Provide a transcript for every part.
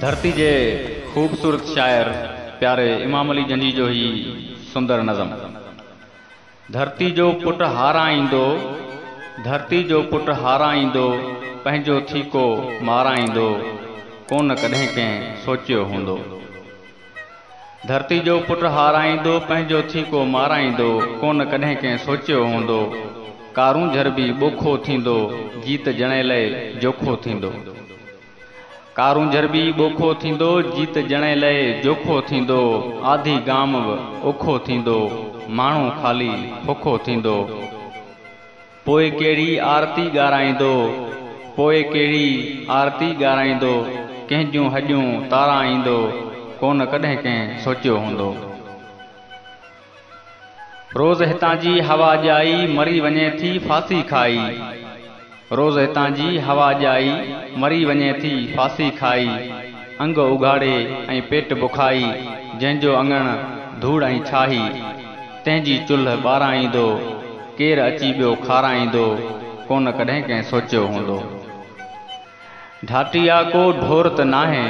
धरती जे खूबसूरत शायर प्यारे इमाम अली जंजी जो ही सुंदर नज़म। धरती जो पुट हाराईंदो, धरती जो पुट हाराईंदो, पंहिंजो थीको माराईंदो, कोन कॾहिं कंहिं सोचियो हूंदो। धरती जो पुट हाराईंदो, पंहिंजो थीको माराईंदो, कोन कॾहिं कंहिं सोचियो हूंदो। कारूं झरबी ॿोखो थींदो, जीत जणे लाइ जोखो थींदो। कारूं झरबी ॿोखो थींदो, जीत जणे लाइ जोखो थींदो। आधी गाम बि ओखो थींदो, माण्हू ख़ाली खोखो थींदो। पोइ कहिड़ी आरती ॻाराईंदो, पोइ कहिड़ी आरती ॻाराईंदो, कंहिंजूं हॾियूं ताराईंदो, कोन कॾहिं कंहिं सोचियो हूंदो। रोज़ हितां जी हवा ॼाई, मरी वञे थी फांसी खाई। रोज़ हितां जी हवा ॼाई, मरी वञे थी फांसी खाई। अंग उघाड़े ऐं पेट बुखाई, जंहिंजो अङण धूड़ ऐं छाही, तंहिंजी चुल्ह ॿाराईंदो, केरु अची ॿियो खाराईंदो, कोन कॾहिं कंहिं सोचियो हूंदो। ढाटिया को ढोरत नाहे,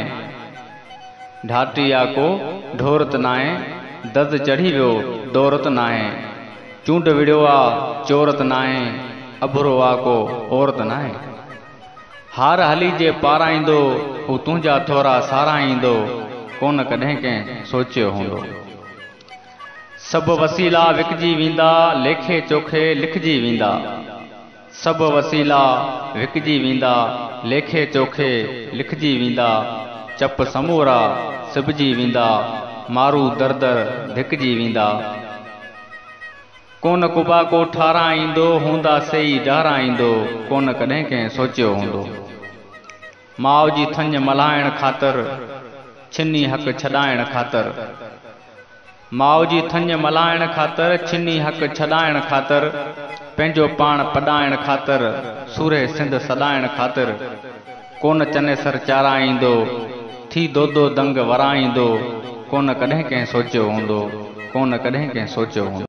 ढाटिया को ढोरत नाहे, दज़ चढ़ी वियो दौरत नाहे। चूंड विड़ियो आ चोरत नाहे, अबरो आ को औरत नाहे। हार हली जे पाराईंदो, हू तुंहिंजा थोरा साराईंदो, कोन कॾहिं कंहिं सोचियो हूंदो। सभु वसीला विकिजी वेंदा, लेखे चोखे लिखजी वेंदा। सभु वसीला विकिजी वेंदा, लेखे चोखे लिखजी वेंदा। चप समूरा सिबजी वेंदा, मारू दर दर धिकजी वेंदा। कोन कुबा को ठाराईंदो, हूंदा सही ॾाराईंदो, कोन कॾहिं कंहिं सोचियो हूंदो। माउ जी थञ मल्हाइण ख़ातिर, छिनी हक़ छॾाइण ख़ातिर। माउ जी थञ मल्हाइण ख़ातिर, छिनी हक़ छॾाइण ख़ातिर। पंहिंजो पाण पॾाइण ख़ातिर, सूरे सिंध सॾाइण ख़ातिर। कोन चनेसर चाराईंदो, थी दोदो दंग वराईंदो, कोन कॾहिं कंहिं सोचियो हूंदो, कोन कॾहिं कंहिं सोचियो हूंदो।